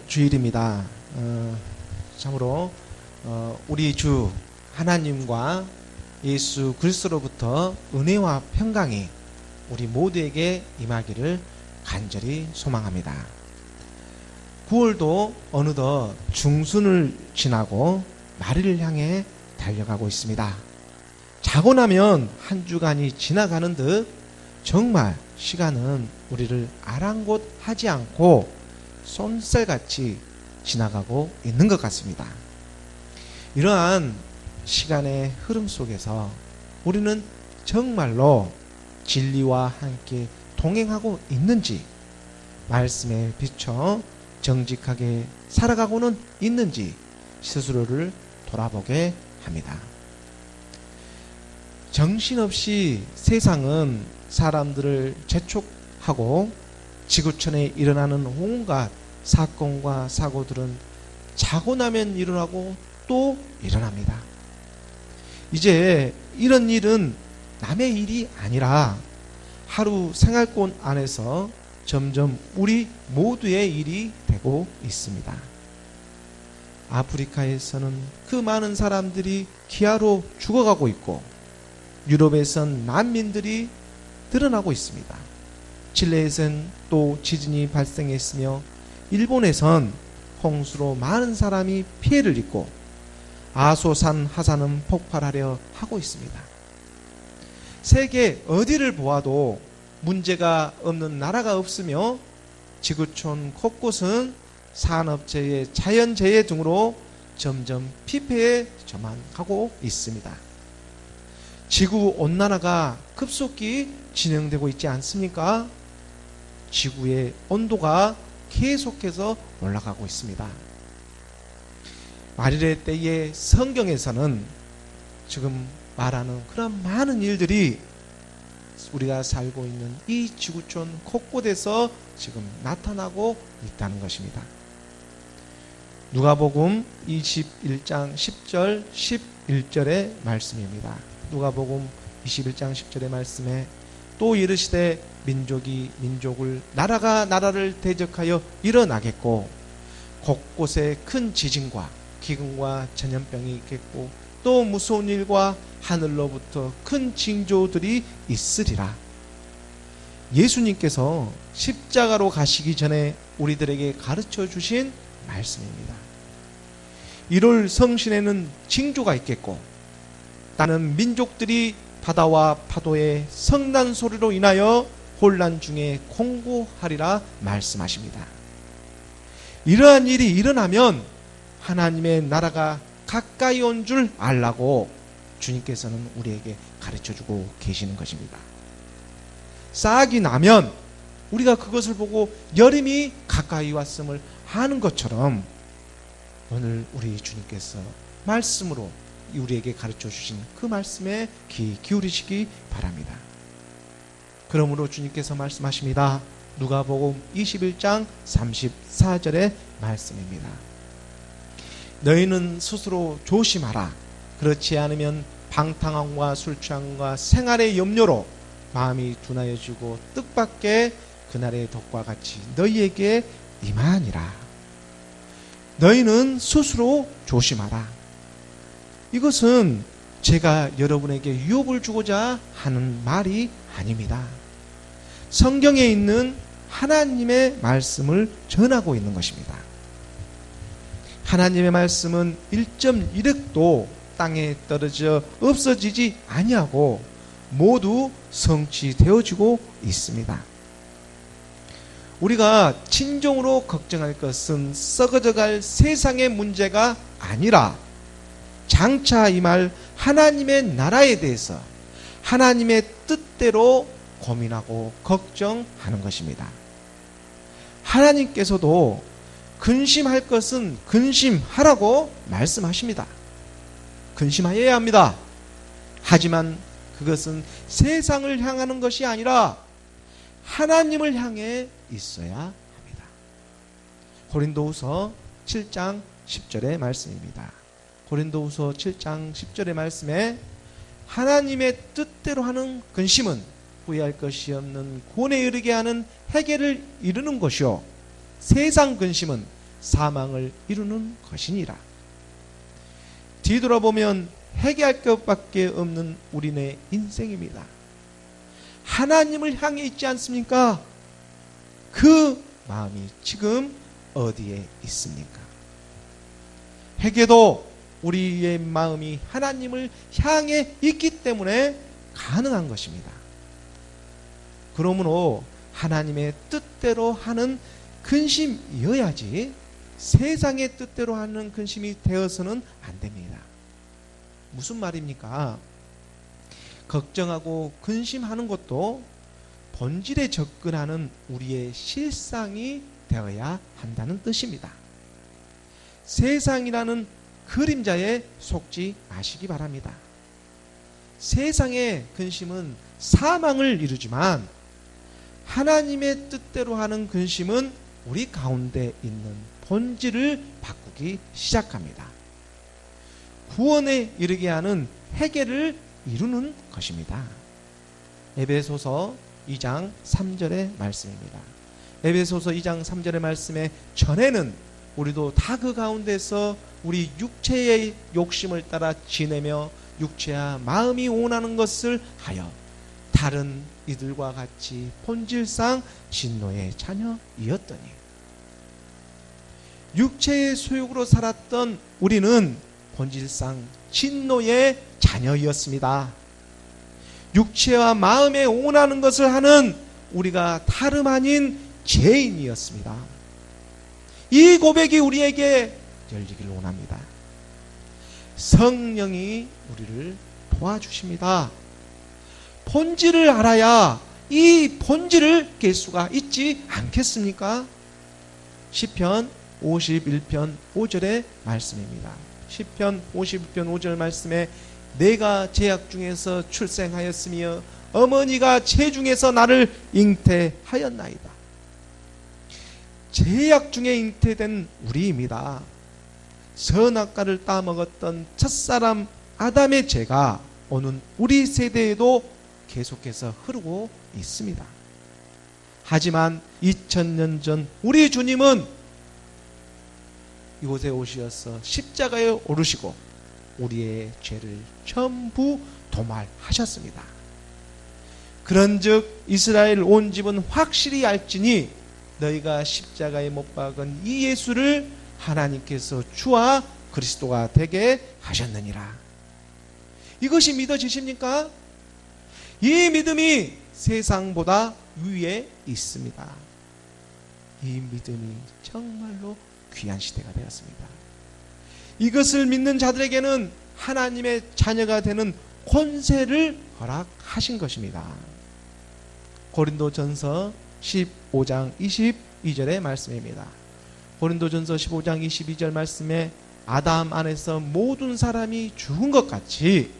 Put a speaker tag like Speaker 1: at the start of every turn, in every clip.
Speaker 1: 주일입니다. 참으로 우리 주 하나님과 예수 그리스도로부터 은혜와 평강이 우리 모두에게 임하기를 간절히 소망합니다. 9월도 어느덧 중순을 지나고 말일을 향해 달려가고 있습니다. 자고 나면 한 주간이 지나가는 듯 정말 시간은 우리를 아랑곳하지 않고 쏜살같이 지나가고 있는 것 같습니다. 이러한 시간의 흐름 속에서 우리는 정말로 진리와 함께 동행하고 있는지, 말씀에 비춰 정직하게 살아가고는 있는지 스스로를 돌아보게 합니다. 정신없이 세상은 사람들을 재촉하고 지구촌에 일어나는 온갖 사건과 사고들은 자고 나면 일어나고 또 일어납니다. 이제 이런 일은 남의 일이 아니라 하루 생활권 안에서 점점 우리 모두의 일이 되고 있습니다. 아프리카에서는 그 많은 사람들이 기아로 죽어가고 있고, 유럽에선 난민들이 늘어나고 있습니다. 칠레에선 또 지진이 발생했으며, 일본에선 홍수로 많은 사람이 피해를 입고, 아소산 하산은 폭발하려 하고 있습니다. 세계 어디를 보아도 문제가 없는 나라가 없으며, 지구촌 곳곳은 산업재해, 자연재해 등으로 점점 피폐해져만 가고 있습니다. 지구온난화가 급속히 진행되고 있지 않습니까? 지구의 온도가 계속해서 올라가고 있습니다. 말일의 때에 성경에서는 지금 말하는 그런 많은 일들이 우리가 살고 있는 이 지구촌 곳곳에서 지금 나타나고 있다는 것입니다. 누가복음 21장 10절 11절의 말씀입니다. 누가복음 21장 10절의 말씀에 또 이르시되 민족이 민족을, 나라가 나라를 대적하여 일어나겠고, 곳곳에 큰 지진과 기근과 전염병이 있겠고, 또 무서운 일과 하늘로부터 큰 징조들이 있으리라. 예수님께서 십자가로 가시기 전에 우리들에게 가르쳐 주신 말씀입니다. 1월 성신에는 징조가 있겠고, 다른 민족들이 바다와 파도의 성난 소리로 인하여 혼란 중에 공고하리라 말씀하십니다. 이러한 일이 일어나면 하나님의 나라가 가까이 온 줄 알라고 주님께서는 우리에게 가르쳐주고 계시는 것입니다. 싹이 나면 우리가 그것을 보고 여름이 가까이 왔음을 아는 것처럼, 오늘 우리 주님께서 말씀으로 우리에게 가르쳐 주신 그 말씀에 귀 기울이시기 바랍니다. 그러므로 주님께서 말씀하십니다. 누가복음 21장 34절의 말씀입니다. 너희는 스스로 조심하라. 그렇지 않으면 방탕함과 술 취함과 생활의 염려로 마음이 둔하여지고 뜻밖의 그날의 덕과 같이 너희에게 임하니라. 너희는 스스로 조심하라. 이것은 제가 여러분에게 유혹을 주고자 하는 말이 아닙니다. 성경에 있는 하나님의 말씀을 전하고 있는 것입니다. 하나님의 말씀은 1.1획도 땅에 떨어져 없어지지 아니하고 모두 성취되어지고 있습니다. 우리가 진정으로 걱정할 것은 썩어져갈 세상의 문제가 아니라 장차 임할 하나님의 나라에 대해서 하나님의 뜻대로 고민하고 걱정하는 것입니다. 하나님께서도 근심할 것은 근심하라고 말씀하십니다. 근심하여야 합니다. 하지만 그것은 세상을 향하는 것이 아니라 하나님을 향해 있어야 합니다. 고린도후서 7장 10절의 말씀입니다. 고린도후서 7장 10절의 말씀에 하나님의 뜻대로 하는 근심은 후회할 것이 없는 구원에 이르게 하는 해결을 이루는 것이요, 세상 근심은 사망을 이루는 것이니라. 뒤돌아보면 회개할 것밖에 없는 우리네 인생입니다. 하나님을 향해 있지 않습니까? 그 마음이 지금 어디에 있습니까? 회개도 우리의 마음이 하나님을 향해 있기 때문에 가능한 것입니다. 그러므로 하나님의 뜻대로 하는 근심이어야지 세상의 뜻대로 하는 근심이 되어서는 안 됩니다. 무슨 말입니까? 걱정하고 근심하는 것도 본질에 접근하는 우리의 실상이 되어야 한다는 뜻입니다. 세상이라는 그림자에 속지 마시기 바랍니다. 세상의 근심은 사망을 이루지만 하나님의 뜻대로 하는 근심은 우리 가운데 있는 본질을 바꾸기 시작합니다. 구원에 이르게 하는 회개를 이루는 것입니다. 에베소서 2장 3절의 말씀입니다. 에베소서 2장 3절의 말씀에 전에는 우리도 다 그 가운데서 우리 육체의 욕심을 따라 지내며 육체와 마음이 원하는 것을 하여 다른 이들과 같이 본질상 진노의 자녀이었더니, 육체의 소욕으로 살았던 우리는 본질상 진노의 자녀이었습니다. 육체와 마음에 원하는 것을 하는 우리가 다름 아닌 죄인이었습니다. 이 고백이 우리에게 열리기를 원합니다. 성령이 우리를 도와주십니다. 본질을 알아야 이 본질을 깰 수가 있지 않겠습니까? 시편 51편 5절의 말씀입니다. 시편 51편 5절 말씀에 내가 제약 중에서 출생하였으며 어머니가 체중에서 나를 잉태하였나이다. 제약 중에 잉태된 우리입니다. 선악과를 따먹었던 첫사람 아담의 죄가 오는 우리 세대에도 계속해서 흐르고 있습니다. 하지만 2000년 전 우리 주님은 이곳에 오셔서 십자가에 오르시고 우리의 죄를 전부 도말하셨습니다. 그런즉 이스라엘 온 집은 확실히 알지니 너희가 십자가에 못 박은 이 예수를 하나님께서 주와 그리스도가 되게 하셨느니라. 이것이 믿어지십니까? 이 믿음이 세상보다 위에 있습니다. 이 믿음이 정말로 귀한 시대가 되었습니다. 이것을 믿는 자들에게는 하나님의 자녀가 되는 권세를 허락하신 것입니다. 고린도전서 15장 22절의 말씀입니다. 고린도전서 15장 22절 말씀에 아담 안에서 모든 사람이 죽은 것 같이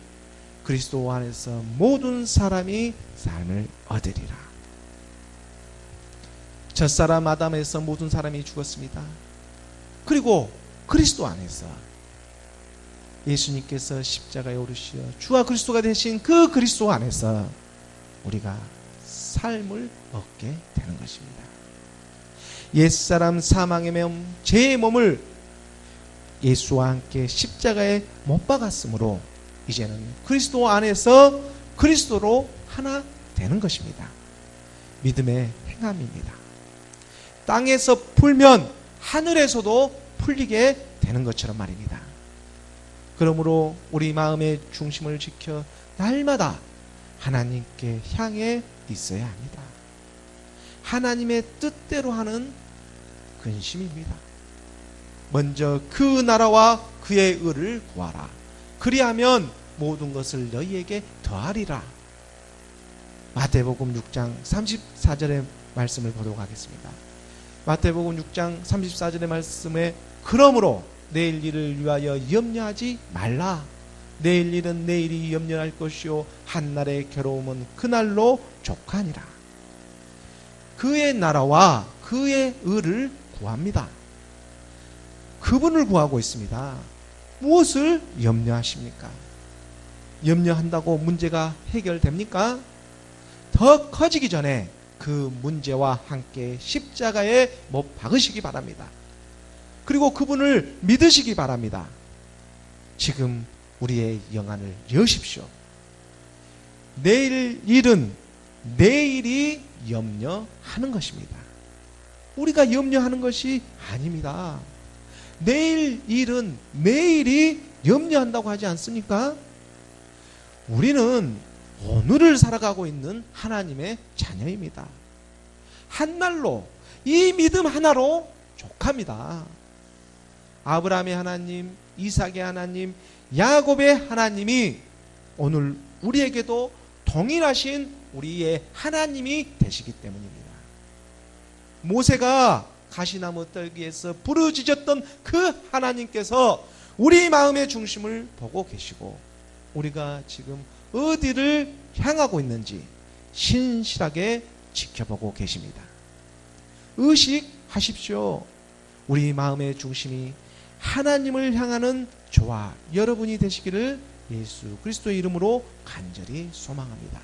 Speaker 1: 그리스도 안에서 모든 사람이 삶을 얻으리라. 첫사람 아담에서 모든 사람이 죽었습니다. 그리고 그리스도 안에서 예수님께서 십자가에 오르시어 주와 그리스도가 되신 그 그리스도 안에서 우리가 삶을 얻게 되는 것입니다. 옛사람 사망의 몸, 죄의 몸을 예수와 함께 십자가에 못 박았으므로 이제는 그리스도 안에서 그리스도로 하나 되는 것입니다. 믿음의 행함입니다. 땅에서 풀면 하늘에서도 풀리게 되는 것처럼 말입니다. 그러므로 우리 마음의 중심을 지켜 날마다 하나님께 향해 있어야 합니다. 하나님의 뜻대로 하는 근심입니다. 먼저 그 나라와 그의 의를 구하라. 그리하면 모든 것을 너희에게 더하리라. 마태복음 6장 34절의 말씀을 보도록 하겠습니다. 마태복음 6장 34절의 말씀에 그러므로 내일 일을 위하여 염려하지 말라. 내일 일은 내일이 염려할 것이요 한날의 괴로움은 그날로 족하니라. 그의 나라와 그의 의를 구합니다. 그분을 구하고 있습니다. 무엇을 염려하십니까? 염려한다고 문제가 해결됩니까? 더 커지기 전에 그 문제와 함께 십자가에 못 박으시기 바랍니다. 그리고 그분을 믿으시기 바랍니다. 지금 우리의 영안을 여십시오. 내일 일은 내일이 염려하는 것입니다. 우리가 염려하는 것이 아닙니다. 내일 일은 내일이 염려한다고 하지 않습니까? 우리는 오늘을 살아가고 있는 하나님의 자녀입니다. 한날로 이 믿음 하나로 족합니다. 아브라함의 하나님, 이삭의 하나님, 야곱의 하나님이 오늘 우리에게도 동일하신 우리의 하나님이 되시기 때문입니다. 모세가 가시나무 떨기에서 부르짖었던 그 하나님께서 우리 마음의 중심을 보고 계시고 우리가 지금 어디를 향하고 있는지 신실하게 지켜보고 계십니다. 의식하십시오. 우리 마음의 중심이 하나님을 향하는 저와 여러분이 되시기를 예수 그리스도의 이름으로 간절히 소망합니다.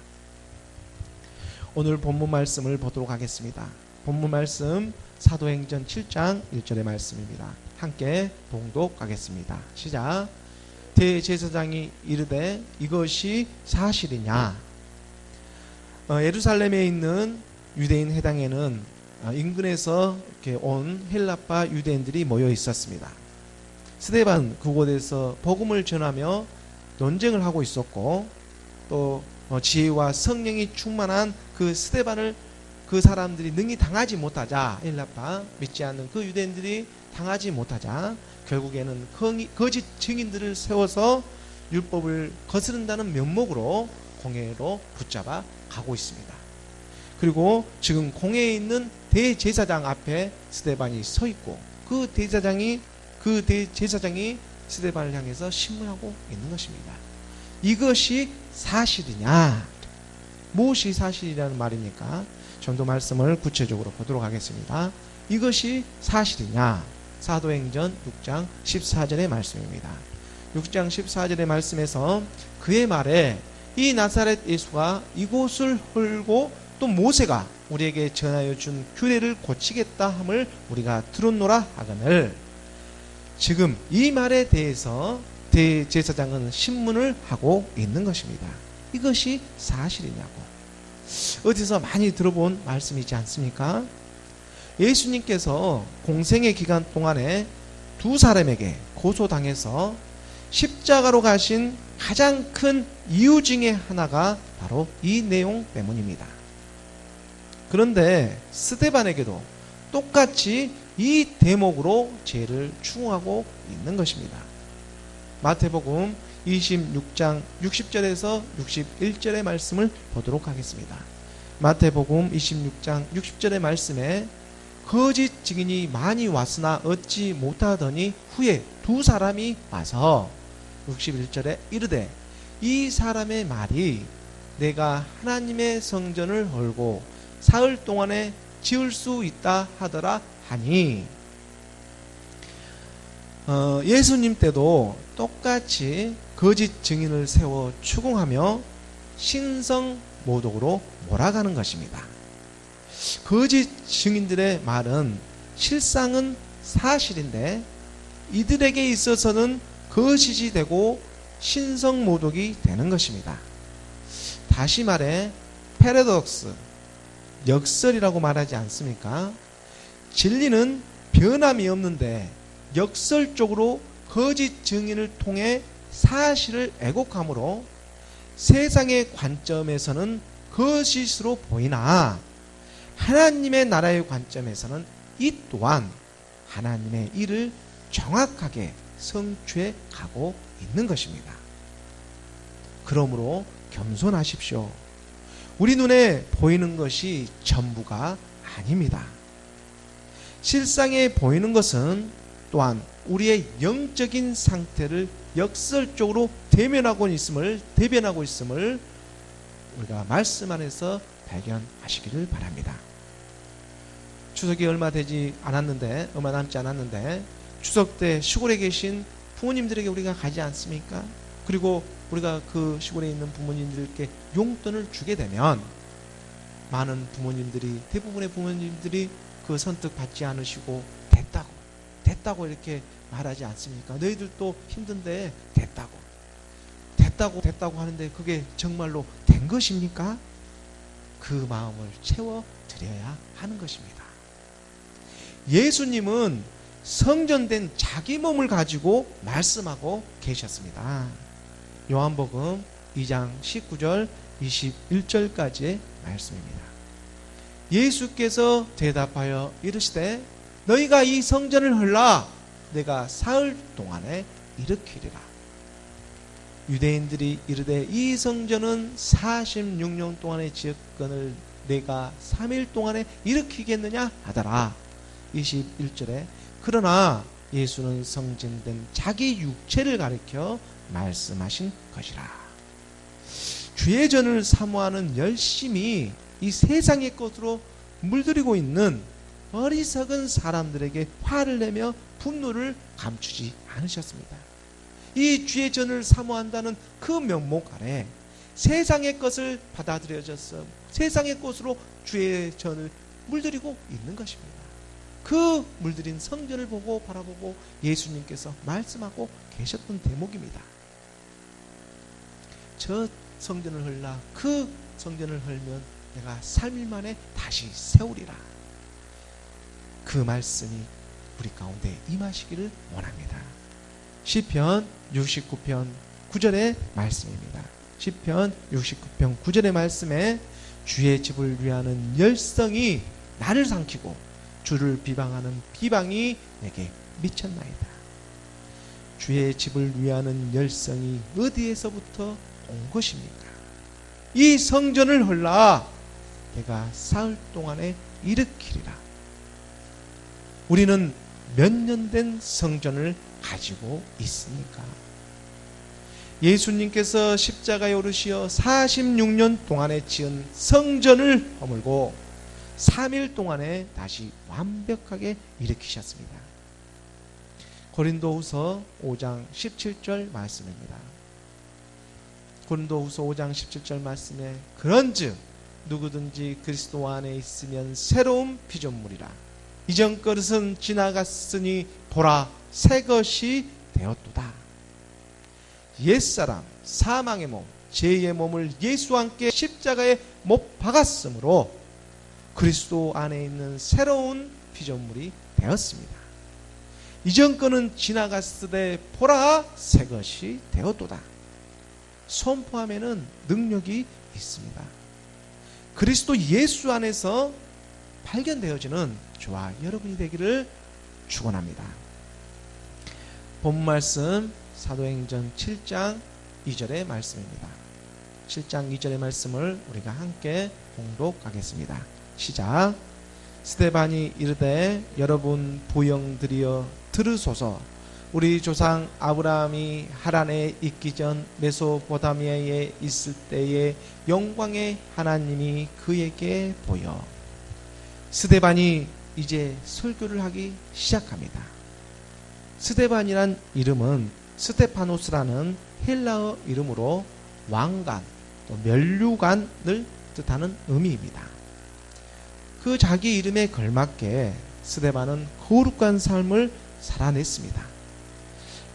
Speaker 1: 오늘 본문 말씀을 보도록 하겠습니다. 본문 말씀 사도행전 7장 1절의 말씀입니다. 함께 봉독하겠습니다. 시작. 대제사장이 이르되 이것이 사실이냐? 예루살렘에 있는 유대인 회당에는 인근에서 이렇게 온 헬라파 유대인들이 모여 있었습니다. 스데반 그곳에서 복음을 전하며 논쟁을 하고 있었고 또 지혜와 성령이 충만한 그 스데반을 그 사람들이 능히 당하지 못하자 헬라파 믿지 않는 그 유대인들이 당하지 못하자 결국에는 거짓 증인들을 세워서 율법을 거스른다는 면목으로 공회로 붙잡아 가고 있습니다. 그리고 지금 공회에 있는 대제사장 앞에 스데반이 서 있고 그 대제사장이 스데반을 향해서 신문하고 있는 것입니다. 이것이 사실이냐? 무엇이 사실이라는 말입니까? 좀 더 말씀을 구체적으로 보도록 하겠습니다. 이것이 사실이냐? 사도행전 6장 14절의 말씀입니다. 6장 14절의 말씀에서 그의 말에 이 나사렛 예수가 이곳을 헐고 또 모세가 우리에게 전하여 준 규례를 고치겠다 함을 우리가 들었노라 하거늘 지금 이 말에 대해서 대제사장은 신문을 하고 있는 것입니다. 이것이 사실이냐고. 어디서 많이 들어본 말씀이지 않습니까? 예수님께서 공생의 기간 동안에 두 사람에게 고소당해서 십자가로 가신 가장 큰 이유 중에 하나가 바로 이 내용 때문입니다. 그런데 스데반에게도 똑같이 이 대목으로 죄를 추궁하고 있는 것입니다. 마태복음 26장 60절에서 61절의 말씀을 보도록 하겠습니다. 마태복음 26장 60절의 말씀에 거짓 증인이 많이 왔으나 얻지 못하더니 후에 두 사람이 와서 61절에 이르되 이 사람의 말이 내가 하나님의 성전을 헐고 사흘 동안에 지을 수 있다 하더라 하니 예수님 때도 똑같이 거짓 증인을 세워 추궁하며 신성모독으로 몰아가는 것입니다. 거짓 증인들의 말은 실상은 사실인데 이들에게 있어서는 거짓이 되고 신성모독이 되는 것입니다. 다시 말해 패러독스, 역설이라고 말하지 않습니까? 진리는 변함이 없는데 역설적으로 거짓 증인을 통해 사실을 왜곡함으로 세상의 관점에서는 거짓으로 보이나 하나님의 나라의 관점에서는 이 또한 하나님의 일을 정확하게 성취해 가고 있는 것입니다. 그러므로 겸손하십시오. 우리 눈에 보이는 것이 전부가 아닙니다. 실상에 보이는 것은 또한 우리의 영적인 상태를 역설적으로 대변하고 있음을 우리가 말씀 안에서 발견하시기를 바랍니다. 추석이 얼마 남지 않았는데 추석 때 시골에 계신 부모님들에게 우리가 가지 않습니까? 그리고 우리가 그 시골에 있는 부모님들께 용돈을 주게 되면 많은 부모님들이, 대부분의 부모님들이 그 선택 받지 않으시고 됐다고 이렇게 말하지 않습니까? 너희들도 힘든데 됐다고 하는데 그게 정말로 된 것입니까? 그 마음을 채워드려야 하는 것입니다. 예수님은 성전된 자기 몸을 가지고 말씀하고 계셨습니다. 요한복음 2장 19절 21절까지의 말씀입니다. 예수께서 대답하여 이르시되 너희가 이 성전을 헐라 내가 사흘 동안에 일으키리라. 유대인들이 이르되 이 성전은 46년 동안의 지었건을 내가 3일 동안에 일으키겠느냐 하더라. 21절에 그러나 예수는 성전된 자기 육체를 가리켜 말씀하신 것이라. 주의 전을 사모하는 열심히 이 세상의 것으로 물들이고 있는 어리석은 사람들에게 화를 내며 분노를 감추지 않으셨습니다. 이 주의 전을 사모한다는 그 명목 아래 세상의 것을 받아들여져서 세상의 것으로 주의 전을 물들이고 있는 것입니다. 그 물들인 성전을 보고 바라보고 예수님께서 말씀하고 계셨던 대목입니다. 저 성전을 헐라, 그 성전을 헐면 내가 3일 만에 다시 세우리라. 그 말씀이 우리 가운데 임하시기를 원합니다. 시편 69편 9절의 말씀입니다. 시편 69편 9절의 말씀에 주의 집을 위하는 열성이 나를 삼키고 주를 비방하는 비방이 내게 미쳤나이다. 주의 집을 위하는 열성이 어디에서부터 온 것입니까? 이 성전을 헐라 내가 사흘 동안에 일으키리라. 우리는 몇 년 된 성전을 가지고 있습니까? 예수님께서 십자가에 오르시어 46년 동안에 지은 성전을 허물고 3일 동안에 다시 완벽하게 일으키셨습니다. 고린도후서 5장 17절 말씀입니다. 고린도후서 5장 17절 말씀에 그런즉 누구든지 그리스도 안에 있으면 새로운 피조물이라. 이전 것은 지나갔으니 보라 새 것이 되었도다. 옛사람 사망의 몸 죄의 몸을 예수와 함께 십자가에 못 박았으므로 그리스도 안에 있는 새로운 피조물이 되었습니다. 이전 것은 지나갔으되 보라 새 것이 되었도다. 선포함에는 능력이 있습니다. 그리스도 예수 안에서 발견되어지는 저와 여러분이 되기를 축원합니다. 본 말씀 사도행전 7장 2절의 말씀입니다. 7장 2절의 말씀을 우리가 함께 봉독하겠습니다. 시작. 스데반이 이르되 여러분 보영들이여 들으소서. 우리 조상 아브라함이 하란에 있기 전 메소포타미아에 있을 때에 영광의 하나님이 그에게 보여. 스데반이 이제 설교를 하기 시작합니다. 스데반이란 이름은 스테파노스라는 헬라어 이름으로 왕관, 또 면류관을 뜻하는 의미입니다. 그 자기 이름에 걸맞게 스데반은 거룩한 삶을 살아냈습니다.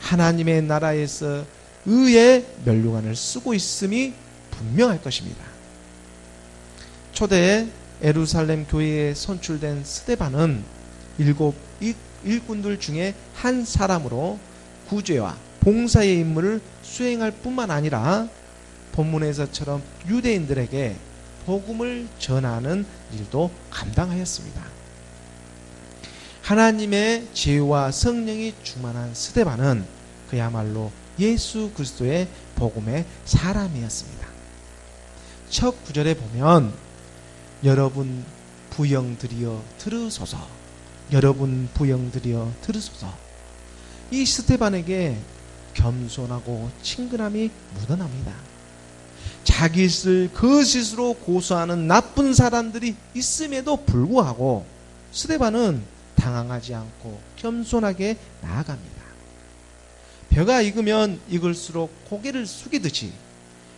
Speaker 1: 하나님의 나라에서 의의 면류관을 쓰고 있음이 분명할 것입니다. 초대 예루살렘 교회에 선출된 스데반은 7 일꾼들 중에 한 사람으로 구제와 봉사의 임무를 수행할 뿐만 아니라 본문에서처럼 유대인들에게 복음을 전하는 일도 감당하였습니다. 하나님의 지혜와 성령이 충만한 스데반은 그야말로 예수 그리스도의 복음의 사람이었습니다. 첫 구절에 보면 여러분 부영들이여 들으소서. 여러분 부영들이여 들으소서. 이 스데반에게 겸손하고 친근함이 묻어납니다. 자기 짓을 거짓으로 고소하는 나쁜 사람들이 있음에도 불구하고 스데반은 당황하지 않고 겸손하게 나아갑니다. 벼가 익으면 익을수록 고개를 숙이듯이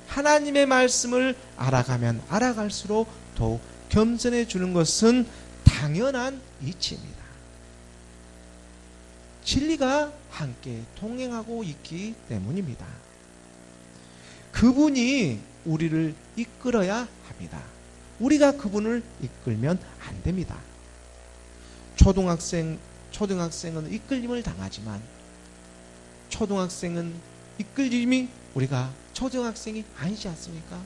Speaker 1: 하나님의 말씀을 알아가면 알아갈수록 더욱 겸손해 주는 것은 당연한 이치입니다. 진리가 함께 동행하고 있기 때문입니다. 그분이 우리를 이끌어야 합니다. 우리가 그분을 이끌면 안 됩니다. 초등학생은 이끌림을 당하지만 초등학생은 이끌림이 우리가 초등학생이 아니지 않습니까?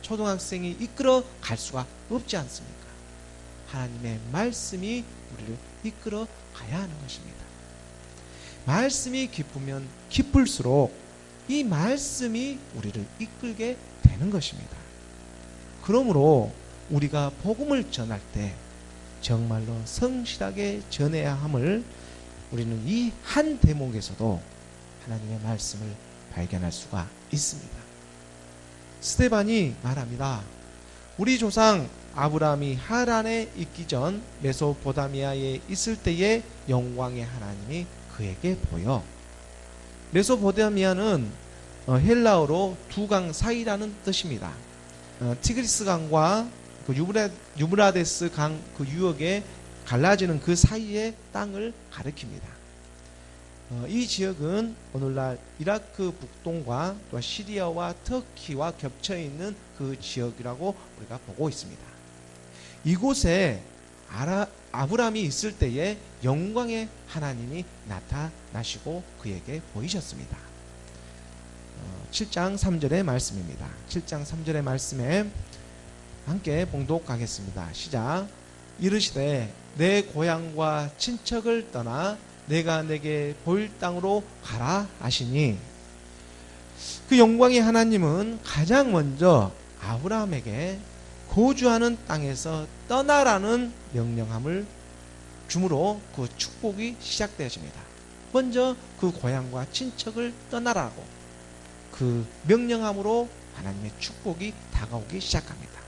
Speaker 1: 초등학생이 이끌어 갈 수가 없지 않습니까? 하나님의 말씀이 우리를 이끌어 가야 하는 것입니다. 말씀이 깊으면 깊을수록 이 말씀이 우리를 이끌게 되는 것입니다. 그러므로 우리가 복음을 전할 때 정말로 성실하게 전해야 함을 우리는 이 한 대목에서도 하나님의 말씀을 발견할 수가 있습니다. 스데반이 말합니다. 우리 조상 아브라함이 하란에 있기 전 메소포타미아에 있을 때의 영광의 하나님이 그에게 보여. 메소포타미아는 헬라어로 두 강 사이라는 뜻입니다. 티그리스 강과 그 유브라데스 강 그 유역에 갈라지는 그 사이의 땅을 가리킵니다. 이 지역은 오늘날 이라크 북동과 또 시리아와 터키와 겹쳐 있는 그 지역이라고 우리가 보고 있습니다. 이곳에 아브라함이 있을 때에 영광의 하나님이 나타나시고 그에게 보이셨습니다. 7장 3절의 말씀입니다. 7장 3절의 말씀에 함께 봉독하겠습니다. 시작. 이르시되 내 고향과 친척을 떠나 내가 내게 보일 땅으로 가라 하시니, 그 영광의 하나님은 가장 먼저 아브라함에게 거주하는 땅에서 떠나라는 명령함을 주므로 그 축복이 시작되어집니다. 먼저 그 고향과 친척을 떠나라고 그 명령함으로 하나님의 축복이 다가오기 시작합니다.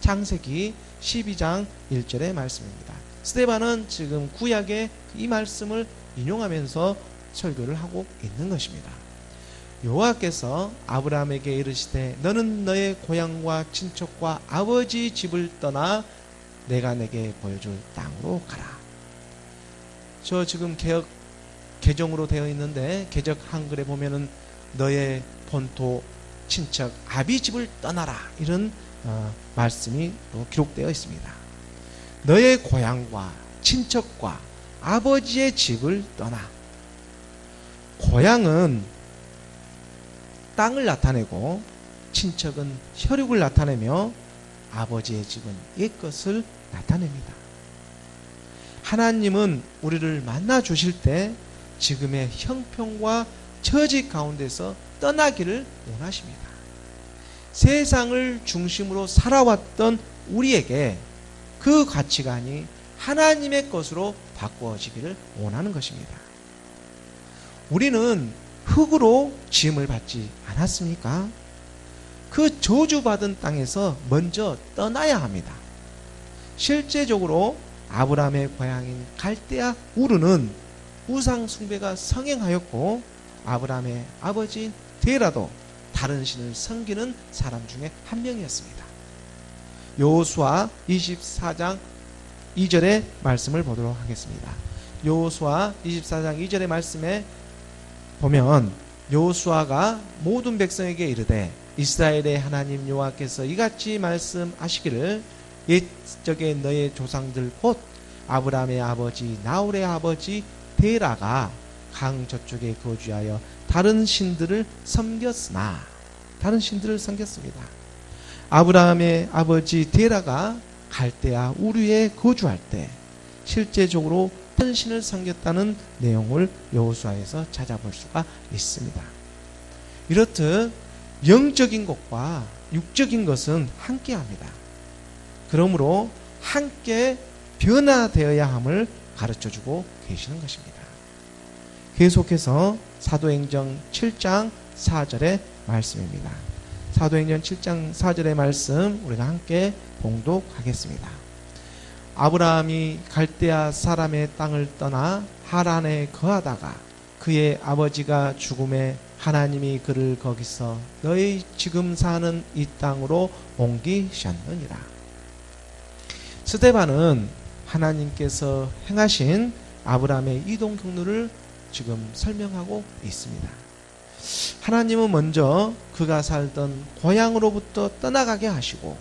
Speaker 1: 창세기 12장 1절의 말씀입니다. 스데반은 지금 구약의 이 말씀을 인용하면서 설교를 하고 있는 것입니다. 여호와께서 아브라함에게 이르시되 너는 너의 고향과 친척과 아버지 집을 떠나 내가 내게 보여줄 땅으로 가라. 저 지금 개정으로 되어 있는데 개적 한글에 보면은 너의 본토 친척 아비 집을 떠나라 이런 말씀이 기록되어 있습니다. 너의 고향과 친척과 아버지의 집을 떠나. 고향은 땅을 나타내고 친척은 혈육을 나타내며 아버지의 집은 옛것을 나타냅니다. 하나님은 우리를 만나 주실 때 지금의 형편과 처지 가운데서 떠나기를 원하십니다. 세상을 중심으로 살아왔던 우리에게 그 가치관이 하나님의 것으로 바꿔지기를 원하는 것입니다. 우리는 흙으로 지음을 받지 않았습니까? 그 저주받은 땅에서 먼저 떠나야 합니다. 실제적으로 아브라함의 고향인 갈대아 우르는 우상 숭배가 성행하였고 아브라함의 아버지인 데라도 다른 신을 섬기는 사람 중에 한 명이었습니다. 여호수아 24장 2절의 말씀을 보도록 하겠습니다. 여호수아 24장 2절의 말씀에 보면 여호수아가 모든 백성에게 이르되 이스라엘의 하나님 여호와께서 이같이 말씀하시기를 옛적에 너의 조상들 곧 아브라함의 아버지 나홀의 아버지 데라가 강 저쪽에 거주하여 다른 신들을 섬겼습니다. 아브라함의 아버지 데라가 갈대아 우르에 거주할 때 실제적으로 다른 신을 섬겼다는 내용을 여호수아에서 찾아볼 수가 있습니다. 이렇듯 영적인 것과 육적인 것은 함께합니다. 그러므로 함께 변화되어야 함을 가르쳐주고 계시는 것입니다. 계속해서 사도행전 7장 4절의 말씀입니다. 사도행전 7장 4절의 말씀 우리가 함께 봉독하겠습니다. 아브라함이 갈대아 사람의 땅을 떠나 하란에 거하다가 그의 아버지가 죽음에 하나님이 그를 거기서 너희 지금 사는 이 땅으로 옮기셨느니라. 스데반은 하나님께서 행하신 아브라함의 이동 경로를 지금 설명하고 있습니다. 하나님은 먼저 그가 살던 고향으로부터 떠나가게 하시고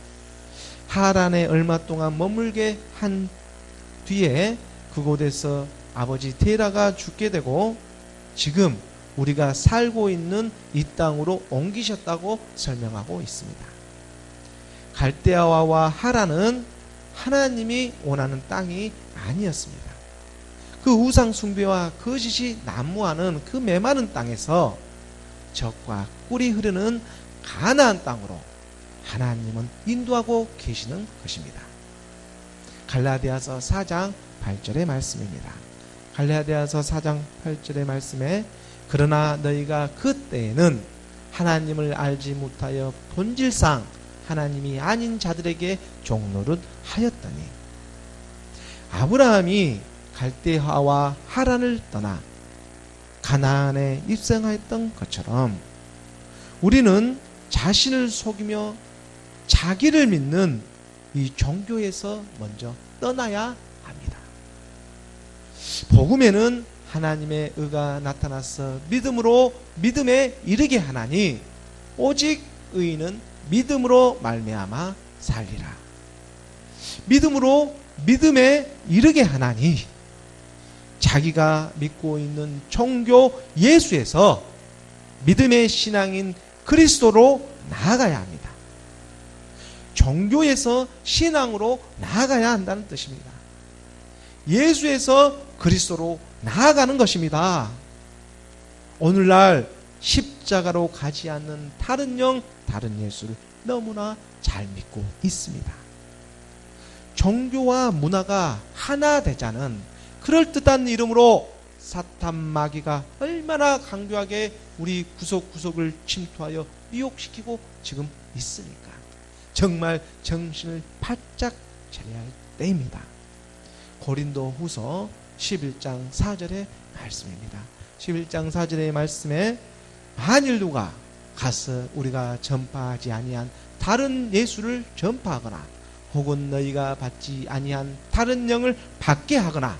Speaker 1: 하란에 얼마 동안 머물게 한 뒤에 그곳에서 아버지 데라가 죽게 되고 지금 우리가 살고 있는 이 땅으로 옮기셨다고 설명하고 있습니다. 갈대아와 하란은 하나님이 원하는 땅이 아니었습니다. 그 우상 숭배와 거짓이 난무하는 그 메마른 땅에서 적과 꿀이 흐르는 가나안 땅으로 하나님은 인도하고 계시는 것입니다. 갈라디아서 4장 8절의 말씀입니다. 갈라디아서 4장 8절의 말씀에 그러나 너희가 그때에는 하나님을 알지 못하여 본질상 하나님이 아닌 자들에게 종노릇 하였더니 아브라함이 갈대아와 하란을 떠나 가나안에 입성하였던 것처럼 우리는 자신을 속이며 자기를 믿는 이 종교에서 먼저 떠나야 합니다. 복음에는 하나님의 의가 나타나서 믿음으로 믿음에 이르게 하나니 오직 의인은 믿음으로 말미암아 살리라. 믿음으로 믿음에 이르게 하나니 자기가 믿고 있는 종교 예수에서 믿음의 신앙인 그리스도로 나아가야 합니다. 종교에서 신앙으로 나아가야 한다는 뜻입니다. 예수에서 그리스도로 나아가는 것입니다. 오늘날 십자가로 가지 않는 다른 영, 다른 예수를 너무나 잘 믿고 있습니다. 종교와 문화가 하나 되자는 그럴듯한 이름으로 사탄 마귀가 얼마나 강조하게 우리 구석구석을 침투하여 미혹시키고 지금 있으니까 정말 정신을 바짝 차려야 할 때입니다. 고린도 후서 11장 4절의 말씀입니다. 11장 4절의 말씀에 만일 누가 가서 우리가 전파하지 아니한 다른 예수를 전파하거나 혹은 너희가 받지 아니한 다른 영을 받게 하거나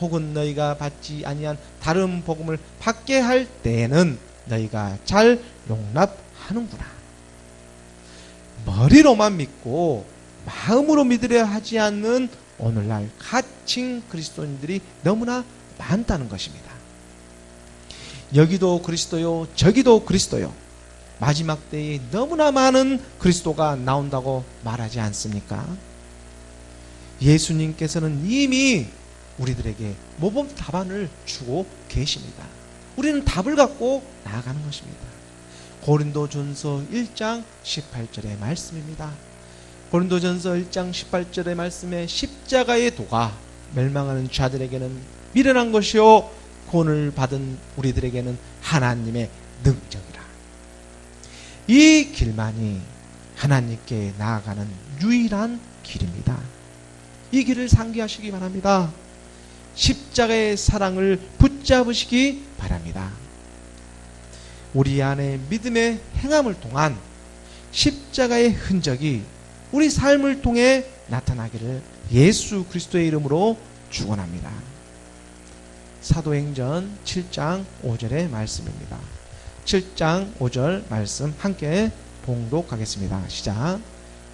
Speaker 1: 혹은 너희가 받지 아니한 다른 복음을 받게 할 때에는 너희가 잘 용납하는구나. 머리로만 믿고 마음으로 믿으려 하지 않는 오늘날 갇힌 그리스도인들이 너무나 많다는 것입니다. 여기도 그리스도요, 저기도 그리스도요. 마지막 때에 너무나 많은 그리스도가 나온다고 말하지 않습니까? 예수님께서는 이미 우리들에게 모범 답안을 주고 계십니다. 우리는 답을 갖고 나아가는 것입니다. 고린도전서 1장 18절의 말씀입니다. 고린도전서 1장 18절의 말씀에 십자가의 도가 멸망하는 자들에게는 미련한 것이요 구원을 받은 우리들에게는 하나님의 능력이라. 이 길만이 하나님께 나아가는 유일한 길입니다. 이 길을 상기하시기 바랍니다. 십자가의 사랑을 붙잡으시기 바랍니다. 우리 안에 믿음의 행함을 통한 십자가의 흔적이 우리 삶을 통해 나타나기를 예수 그리스도의 이름으로 축원합니다. 사도행전 7장 5절의 말씀입니다. 7장 5절 말씀 함께 봉독하겠습니다. 시작.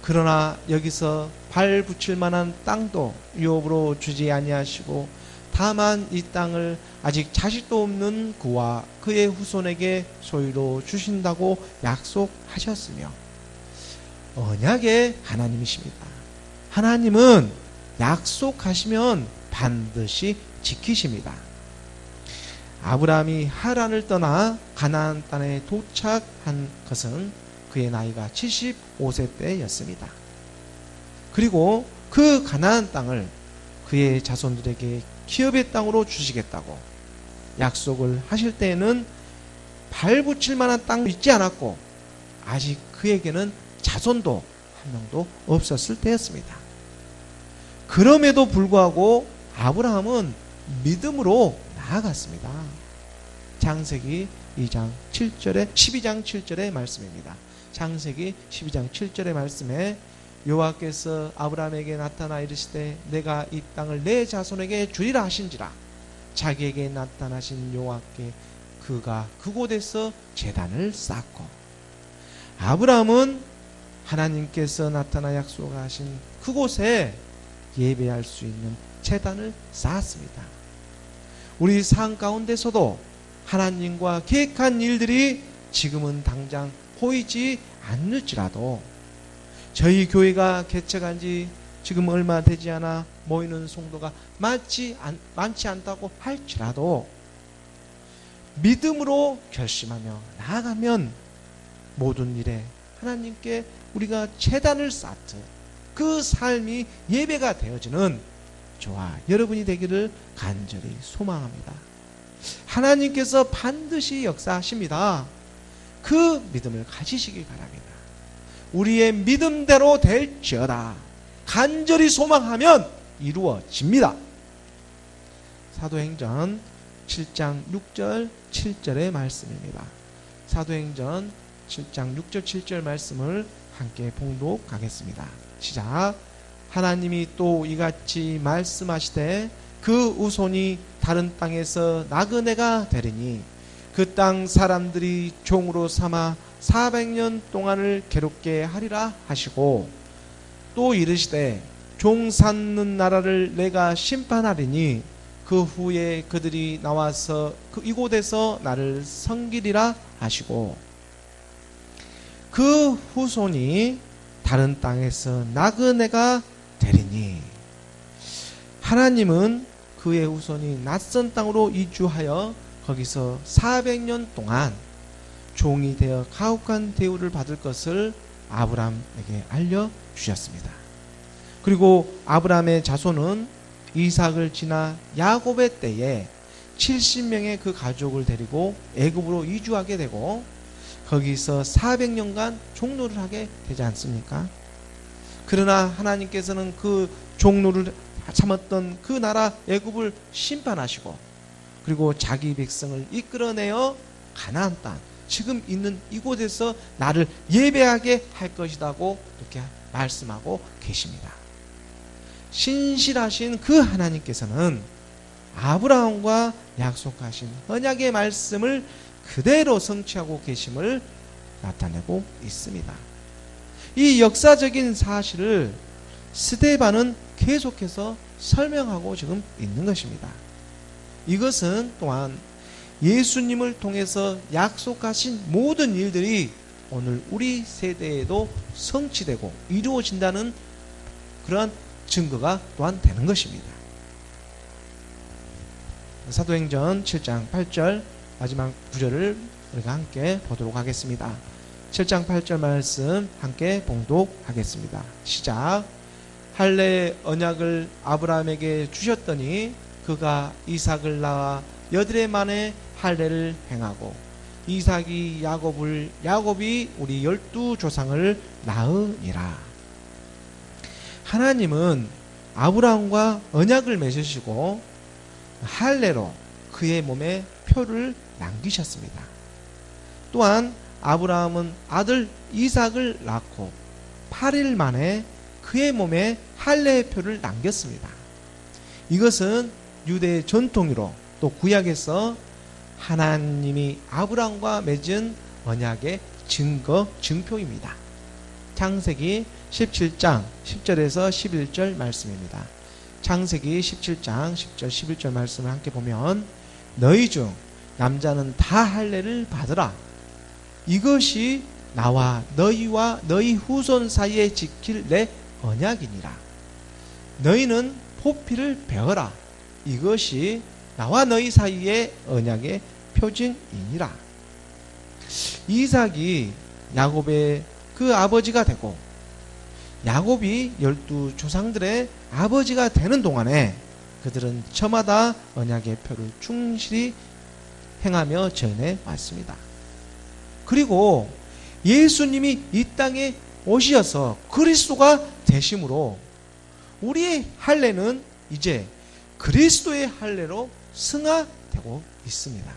Speaker 1: 그러나 여기서 발 붙일 만한 땅도 유업으로 주지 아니하시고 다만 이 땅을 아직 자식도 없는 그와 그의 후손에게 소유로 주신다고 약속하셨으며 언약의 하나님이십니다. 하나님은 약속하시면 반드시 지키십니다. 아브라함이 하란을 떠나 가나안 땅에 도착한 것은 그의 나이가 75세 때였습니다. 그리고 그 가나안 땅을 그의 자손들에게 기업의 땅으로 주시겠다고 약속을 하실 때에는 발 붙일 만한 땅도 있지 않았고 아직 그에게는 자손도 한 명도 없었을 때였습니다. 그럼에도 불구하고 아브라함은 믿음으로 나아갔습니다. 창세기 2장 7절에 12장 7절의 말씀입니다. 창세기 12장 7절의 말씀에 여호와께서 아브라함에게 나타나 이르시되 내가 이 땅을 내 자손에게 주리라 하신지라. 자기에게 나타나신 여호와께 그가 그곳에서 제단을 쌓고, 아브라함은 하나님께서 나타나 약속하신 그곳에 예배할 수 있는 제단을 쌓았습니다. 우리 삶 가운데서도 하나님과 계획한 일들이 지금은 당장 보이지 않을지라도, 저희 교회가 개척한 지 지금 얼마 되지 않아 모이는 성도가 많지 않다고 할지라도 믿음으로 결심하며 나아가면 모든 일에 하나님께 우리가 제단을 쌓듯 그 삶이 예배가 되어지는 저와 여러분이 되기를 간절히 소망합니다. 하나님께서 반드시 역사하십니다. 그 믿음을 가지시기 바랍니다. 우리의 믿음대로 될지어다. 간절히 소망하면 이루어집니다. 사도행전 7장 6절 7절의 말씀입니다. 사도행전 7장 6절 7절 말씀을 함께 봉독하겠습니다. 시작. 하나님이 또 이같이 말씀하시되 그 후손이 다른 땅에서 나그네가 되리니 그 땅 사람들이 종으로 삼아 400년 동안을 괴롭게 하리라 하시고, 또 이르시되 종 삼는 나라를 내가 심판하리니 그 후에 그들이 나와서 이곳에서 나를 섬기리라 하시고, 그 후손이 다른 땅에서 나그네가 되리니, 하나님은 그의 후손이 낯선 땅으로 이주하여 거기서 400년 동안 종이 되어 가혹한 대우를 받을 것을 아브라함에게 알려주셨습니다. 그리고 아브라함의 자손은 이삭을 지나 야곱의 때에 70명의 그 가족을 데리고 애굽으로 이주하게 되고 거기서 400년간 종노를 하게 되지 않습니까? 그러나 하나님께서는 그 종노를 참았던 그 나라 애굽을 심판하시고, 그리고 자기 백성을 이끌어내어 가나안 땅, 지금 있는 이곳에서 나를 예배하게 할 것이라고 이렇게 말씀하고 계십니다. 신실하신 그 하나님께서는 아브라함과 약속하신 언약의 말씀을 그대로 성취하고 계심을 나타내고 있습니다. 이 역사적인 사실을 스데반은 계속해서 설명하고 지금 있는 것입니다. 이것은 또한 예수님을 통해서 약속하신 모든 일들이 오늘 우리 세대에도 성취되고 이루어진다는 그러한 증거가 또한 되는 것입니다. 사도행전 7장 8절 마지막 구절을 우리가 함께 보도록 하겠습니다. 7장 8절 말씀 함께 봉독하겠습니다. 시작. 할례의 언약을 아브라함에게 주셨더니 그가 이삭을 낳아 여드레 만에 할례를 행하고 이삭이 야곱이 우리 12조상을 낳으니라. 하나님은 아브라함과 언약을 맺으시고 할례로 그의 몸에 표를 남기셨습니다. 또한 아브라함은 아들 이삭을 낳고 8일 만에 그의 몸에 할례의 표를 남겼습니다. 이것은 유대의 전통으로 또 구약에서 하나님이 아브라함과 맺은 언약의 증표입니다. 창세기 17장 10절에서 11절 말씀입니다. 창세기 17장 10절 11절 말씀을 함께 보면, 너희 중 남자는 다 할례를 받으라. 이것이 나와 너희와 너희 후손 사이에 지킬 내 언약이니라. 너희는 포피를 베어라. 이것이 나와 너희 사이의 언약의 표징이니라. 이삭이 야곱의 그 아버지가 되고 야곱이 12조상들의 아버지가 되는 동안에 그들은 저마다 언약의 표를 충실히 행하며 전해 왔습니다. 그리고 예수님이 이 땅에 오셔서 그리스도가 되심으로 우리의 할례는 이제 그리스도의 할례로 승화되고 있습니다.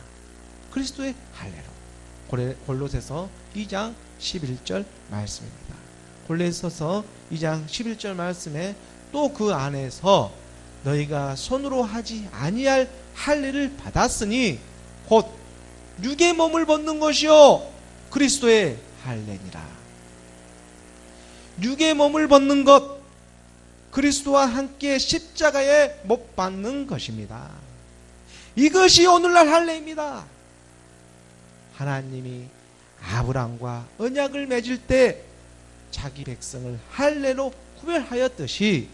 Speaker 1: 그리스도의 할례로. 골로새서 2장 11절 말씀입니다. 골로새서 2장 11절 말씀에 또 그 안에서 너희가 손으로 하지 아니할 할례를 받았으니 곧 육의 몸을 벗는 것이요 그리스도의 할례니라. 육의 몸을 벗는 것, 그리스도와 함께 십자가에 못 박는 것입니다. 이것이 오늘날 할례입니다. 하나님이 아브라함과 언약을 맺을 때 자기 백성을 할례로 구별하였듯이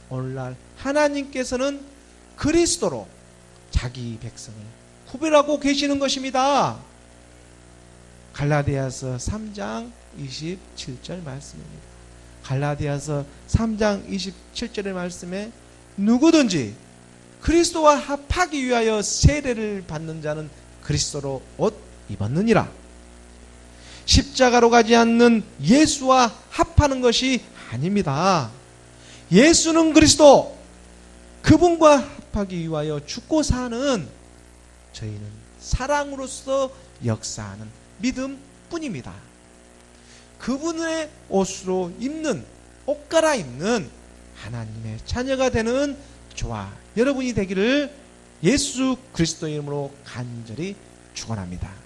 Speaker 1: 오늘날 하나님께서는 그리스도로 자기 백성을 구별하고 계시는 것입니다. 갈라디아서 3장 27절 말씀입니다. 갈라디아서 3장 27절의 말씀에 누구든지 그리스도와 합하기 위하여 세례를 받는 자는 그리스도로 옷 입었느니라. 십자가로 가지 않는 예수와 합하는 것이 아닙니다. 예수는 그리스도, 그분과 합하기 위하여 죽고 사는 저희는 사랑으로서 역사하는 믿음뿐입니다. 그분의 옷으로 입는, 옷 갈아입는 하나님의 자녀가 되는 저와 여러분이 되기를 예수 그리스도의 이름으로 간절히 축원합니다.